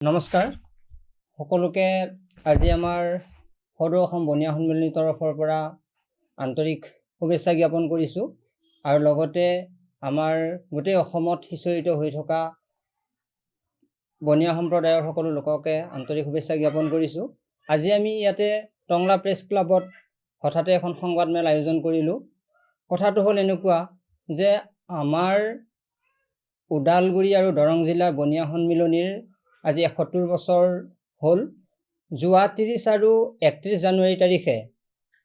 নমস্কাৰ সকলোকে আজি আমাৰ সদৌ অসম বনিয়া সন্মিলনীৰ তৰফৰ পৰা আন্তৰিক শুভেচ্ছা জ্ঞাপন কৰিছোঁ আৰু লগতে আমাৰ গোটেই অসমত সিঁচৰিত হৈ থকা বনিয়া সম্প্ৰদায়ৰ সকলো লোককে আন্তৰিক শুভেচ্ছা জ্ঞাপন কৰিছোঁ। আজি আমি ইয়াতে টংলা প্ৰেছ ক্লাবত হঠাতে এখন সংবাদমেল আয়োজন কৰিলোঁ। কথাটো হ'ল এনেকুৱা যে আমাৰ ওদালগুৰি আৰু দৰং জিলাৰ বনিয়া সন্মিলনীৰ আজি ৭১ বছৰ হ'ল। যোৱা ৩০ আৰু ৩১ জানুৱাৰী তাৰিখে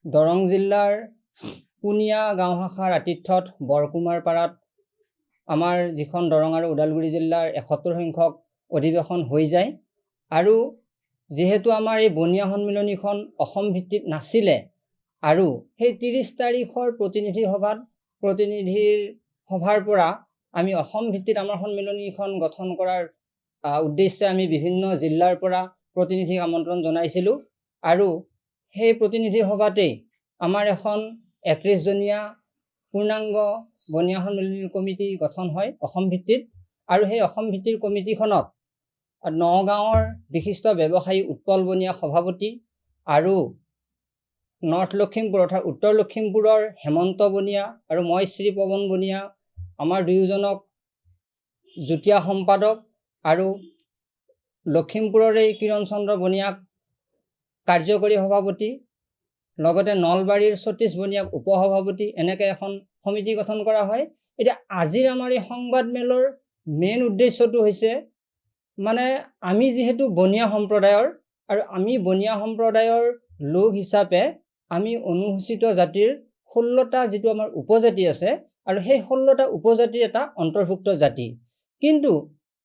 দৰং জিলাৰ পুনিয়া গাঁও শাখাৰ আতিথ্যত বৰকুমাৰ পাৰাত আমাৰ যিখন দৰং আৰু ওদালগুৰি জিলাৰ ৭১ সংখ্যক অধিৱেশন হৈ যায় আৰু যিহেতু আমাৰ এই বনিয়া সন্মিলনীখন অসম ভিত্তিত নাছিলে আৰু সেই ৩০ তাৰিখৰ প্ৰতিনিধিৰ সভাৰ পৰা আমি অসম ভিত্তিত আমাৰ সন্মিলনীখন গঠন কৰাৰ উদ্দেশ্যে আমি বিভিন্ন জিলাৰ পৰা প্ৰতিনিধিক আমন্ত্ৰণ জনাইছিলোঁ আৰু সেই প্ৰতিনিধি সভাতেই আমাৰ এখন ৩১জনীয়া পূৰ্ণাংগ বনিয়া সন্মিলনী কমিটি গঠন হয় অসম ভিত্তিত আৰু সেই অসম ভিত্তিৰ কমিটিখনত নগাঁৱৰ বিশিষ্ট ব্যৱসায়ী উৎপল বনিয়া সভাপতি আৰু নৰ্থ লখিমপুৰ অৰ্থাৎ উত্তৰ লখিমপুৰৰ হেমন্ত বনিয়া আৰু মই শ্ৰী পৱন বনিয়া আমাৰ দুয়োজনক যুটীয়া সম্পাদক আৰু লখিমপুৰৰে কিৰণ চন্দ্ৰ বনিয়াক কাৰ্যকৰী সভাপতি লগতে নলবাৰীৰ সতীশ বনিয়াক উপসভাপতি এনেকৈ এখন সমিতি গঠন কৰা হয়। এতিয়া আজিৰ আমাৰ এই সংবাদমেলৰ মেইন উদ্দেশ্যটো হৈছে মানে আমি যিহেতু বনিয়া সম্প্ৰদায়ৰ আৰু আমি বনিয়া সম্প্ৰদায়ৰ লোক হিচাপে আমি অনুসূচিত জাতিৰ 16টা যিটো আমাৰ উপজাতি আছে আৰু সেই 16টা উপজাতিৰ এটা অন্তৰ্ভুক্ত জাতি। কিন্তু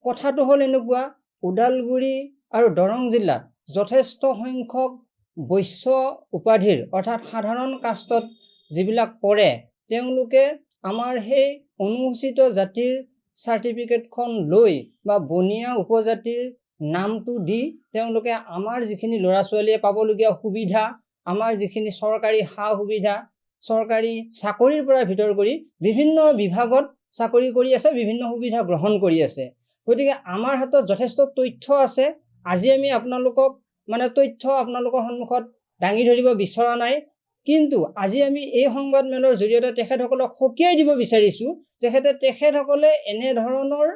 কথাটো হ'ল এনেকুৱা ওদালগুৰি আৰু দৰং জিলাত যথেষ্ট সংখ্যক বৈশ্য উপাধিৰ অৰ্থাৎ সাধাৰণ কাষ্টত যিবিলাক পৰে তেওঁলোকে আমাৰ সেই অনুসূচিত জাতিৰ চাৰ্টিফিকেটখন লৈ বা বনিয়া উপজাতিৰ নামটো দি তেওঁলোকে আমাৰ যিখিনি ল'ৰা ছোৱালীয়ে পাবলগীয়া সুবিধা আমাৰ যিখিনি চৰকাৰী সা সুবিধা চৰকাৰী চাকৰিৰ পৰা ভিতৰ কৰি বিভিন্ন বিভাগত চাকৰি কৰি আছে, বিভিন্ন সুবিধা গ্ৰহণ কৰি আছে। গতিকে আমাৰ হাতত যথেষ্ট তথ্য আছে। আজি আমি আপোনালোকক তথ্য আপোনালোকৰ সন্মুখত দাঙি ধৰিব বিচৰা নাই, কিন্তু আজি আমি এই সংবাদমেলৰ জৰিয়তে তেখেতসকলক সকীয়াই দিব বিচাৰিছোঁ যে তেখেতসকলে এনেধৰণৰ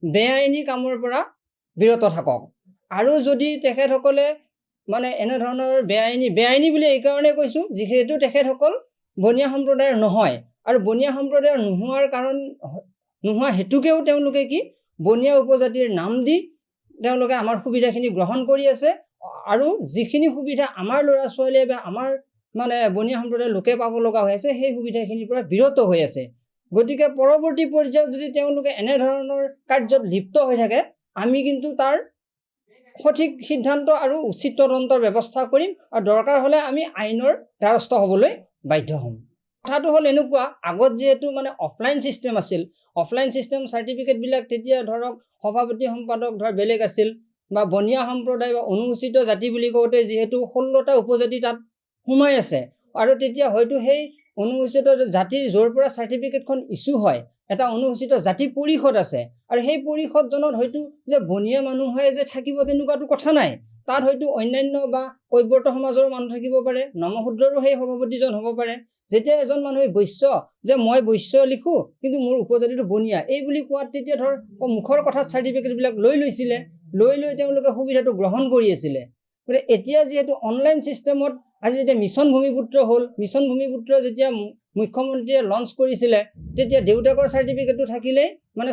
বেআইনী কামৰ পৰা বিৰত থাকক আৰু যদি তেখেতসকলে এনেধৰণৰ বেআইনী বুলি এইকাৰণে কৈছোঁ যিহেতু তেখেতসকল বনিয়া সম্প্ৰদায়ৰ নহয় আৰু বনিয়া সম্প্ৰদায়ৰ নোহোৱা হেতুকেও তেওঁলোকে বনিয়া উপজাতিৰ নাম দি তেওঁলোকে আমাৰ সুবিধাখিনি গ্ৰহণ কৰি আছে আৰু যিখিনি সুবিধা আমাৰ ল'ৰা ছোৱালীয়ে বা আমাৰ বনিয়া সম্প্ৰদায়ৰ লোকে পাব লগা হৈ আছে সেই সুবিধাখিনিৰ পৰা বিৰত হৈ আছে। গতিকে পৰৱৰ্তী পৰ্যায়ত যদি তেওঁলোকে এনেধৰণৰ কাৰ্যত লিপ্ত হৈ থাকে আমি কিন্তু তাৰ সঠিক সিদ্ধান্ত আৰু উচিত তদন্তৰ ব্যৱস্থা কৰিম আৰু দৰকাৰ হ'লে আমি আইনৰ দ্বাৰস্থ হ'বলৈ বাধ্য হ'ম। কথাটো হ'ল এনেকুৱা, আগত যিহেতু অফলাইন ছিষ্টেম আছিল, অফলাইন ছিষ্টেম চাৰ্টিফিকেটবিলাক তেতিয়া ধৰক সভাপতি সম্পাদক বেলেগ আছিল বা বনিয়া সম্প্ৰদায় বা অনুসূচিত জাতি বুলি কওঁতে যিহেতু 16টা উপজাতি তাত সোমাই আছে আৰু তেতিয়া হয়তো সেই অনুসূচিত জাতিৰ য'ৰ পৰা চাৰ্টিফিকেটখন ইছ্যু হয় এটা অনুসূচিত জাতি পৰিষদ আছে আৰু সেই পৰিষদজনত হয়তো যে বনিয়া মানুহে যে থাকিব তেনেকুৱাটো কথা নাই। তাত হয়তো অন্যান্য বা কৈৱৰ্ত সমাজৰ মানুহ থাকিব পাৰে, নমশূদ্ৰৰো সেই সভাপতিজন হ'ব পাৰে। যেতিয়া এজন মানুহে বৈশ্য যে মই বৈশ্য লিখোঁ কিন্তু মোৰ উপজাতিটো বনিয়া এই বুলি কোৱাত তেতিয়া মুখৰ কথাত চাৰ্টিফিকেটবিলাক লৈ তেওঁলোকে সুবিধাটো গ্ৰহণ কৰি আছিলে। গতিকে এতিয়া যিহেতু অনলাইন ছিষ্টেমত আজি যেতিয়া মিছন ভূমিপুত্ৰ হ'ল, মিছন ভূমিপুত্ৰ যেতিয়া মুখ্যমন্ত্ৰীয়ে লঞ্চ কৰিছিলে তেতিয়া দেউতাকৰ চাৰ্টিফিকেটটো থাকিলেই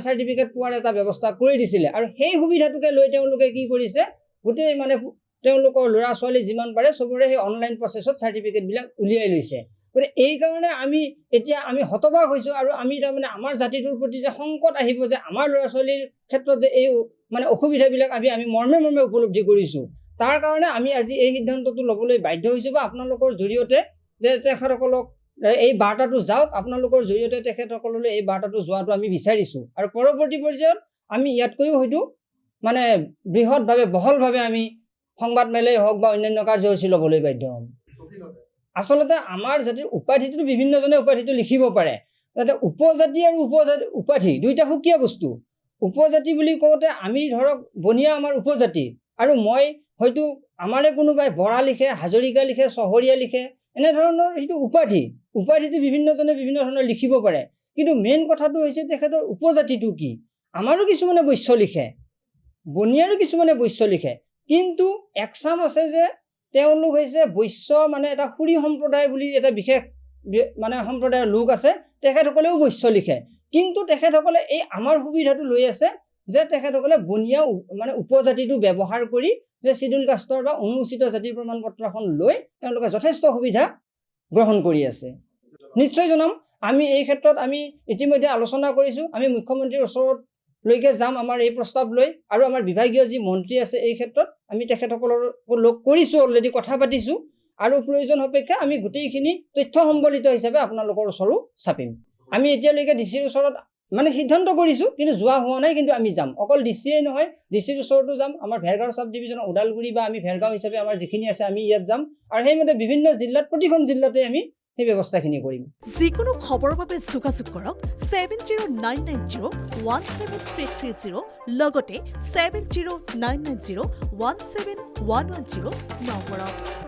চাৰ্টিফিকেট পোৱাৰ এটা ব্যৱস্থা কৰি দিছিলে আৰু সেই সুবিধাটোকে লৈ তেওঁলোকে কি কৰিছে গোটেই তেওঁলোকৰ ল'ৰা ছোৱালী যিমান পাৰে চবৰে সেই অনলাইন প্ৰচেছত চাৰ্টিফিকেটবিলাক উলিয়াই লৈছে। গতিকে এইকাৰণে এতিয়া আমি হতবাক হৈছোঁ আৰু আমি আমাৰ জাতিটোৰ প্ৰতি যে সংকট আহিব যে আমাৰ ল'ৰা ছোৱালীৰ ক্ষেত্ৰত যে এই অসুবিধাবিলাক আমি মৰ্মে উপলব্ধি কৰিছোঁ। তাৰ কাৰণে আমি আজি এই সিদ্ধান্তটো ল'বলৈ বাধ্য হৈছোঁ বা আপোনালোকৰ জৰিয়তে যে তেখেতসকলক এই বাৰ্তাটো যাওক, আপোনালোকৰ জৰিয়তে তেখেতসকললৈ এই বাৰ্তাটো যোৱাটো আমি বিচাৰিছোঁ আৰু পৰৱৰ্তী পৰ্যায়ত আমি ইয়াতকৈও হয়তো বৃহৎভাৱে বহলভাৱে আমি সংবাদমেলেই হওক বা অন্যান্য কাৰ্যসূচী ল'বলৈ বাধ্য হ'ম। আচলতে আমাৰ জাতিৰ উপাধিটো বিভিন্নজনে উপাধিটো লিখিব পাৰে, যাতে উপজাতি আৰু উপাধি দুইটা সুকীয়া বস্তু। উপজাতি বুলি কওঁতে আমি ধৰক বনিয়া আমাৰ উপজাতি, আৰু মই হয়তো আমাৰে কোনোবাই বৰা লিখে, হাজৰিকা লিখে, চহৰীয়া লিখে, এনেধৰণৰ সেইটো উপাধিটো বিভিন্নজনে বিভিন্ন ধৰণৰ লিখিব পাৰে। কিন্তু মেইন কথাটো হৈছে তেখেতৰ উপজাতিটো কি। আমাৰো কিছুমানে বৈশ্য লিখে, বনিয়াৰো কিছুমানে বৈশ্য লিখে, কিন্তু একচাম আছে যে তেওঁলোক হৈছে বৈশ্য, মানে এটা সুৰী সম্প্ৰদায় বুলি এটা বিশেষ মানে সম্প্ৰদায়ৰ লোক আছে, তেখেতসকলেও বৈশ্য লিখে। কিন্তু তেখেতসকলে এই আমাৰ সুবিধাটো লৈ আছে যে তেখেতসকলে বনিয়া মানে উপজাতিটো ব্যৱহাৰ কৰি যে শিডিউল কাষ্টৰ বা অনুসূচিত জাতিৰ প্ৰমাণ পত্ৰখন লৈ তেওঁলোকে যথেষ্ট সুবিধা গ্ৰহণ কৰি আছে। নিশ্চয় জনাম, আমি এই ক্ষেত্ৰত আমি ইতিমধ্যে আলোচনা কৰিছোঁ, আমি মুখ্যমন্ত্ৰীৰ ওচৰত লৈকে যাম আমাৰ এই প্ৰস্তাৱ লৈ, আৰু আমাৰ বিভাগীয় যি মন্ত্ৰী আছে এই ক্ষেত্ৰত আমি তেখেতসকলৰ লগ কৰিছোঁ, অলৰেডি কথা পাতিছোঁ, আৰু প্ৰয়োজন সাপেক্ষে আমি গোটেইখিনি তথ্য সম্বলিত হিচাপে আপোনালোকৰ ওচৰো চাপিম। আমি এতিয়ালৈকে ডিচিৰ ওচৰত মানে সিদ্ধান্ত কৰিছোঁ, কিন্তু যোৱা হোৱা নাই, কিন্তু আমি যাম। অকল ডিচিয়েই নহয়, ডিচিৰ ওচৰতো যাম, আমাৰ ভেৰগাঁও চাব ডিভিজনৰ ওদালগুৰি বা আমি ভেৰগাঁও হিচাপে আমাৰ যিখিনি আছে আমি ইয়াত যাম, আৰু সেইমতে বিভিন্ন জিলাত, প্ৰতিখন জিলাতে আমি সেই ব্যৱস্থাখিনি কৰিম। যিকোনো খবৰৰ বাবে যোগাযোগ কৰক 7099017330 লগতে 7099017110 নম্বৰত।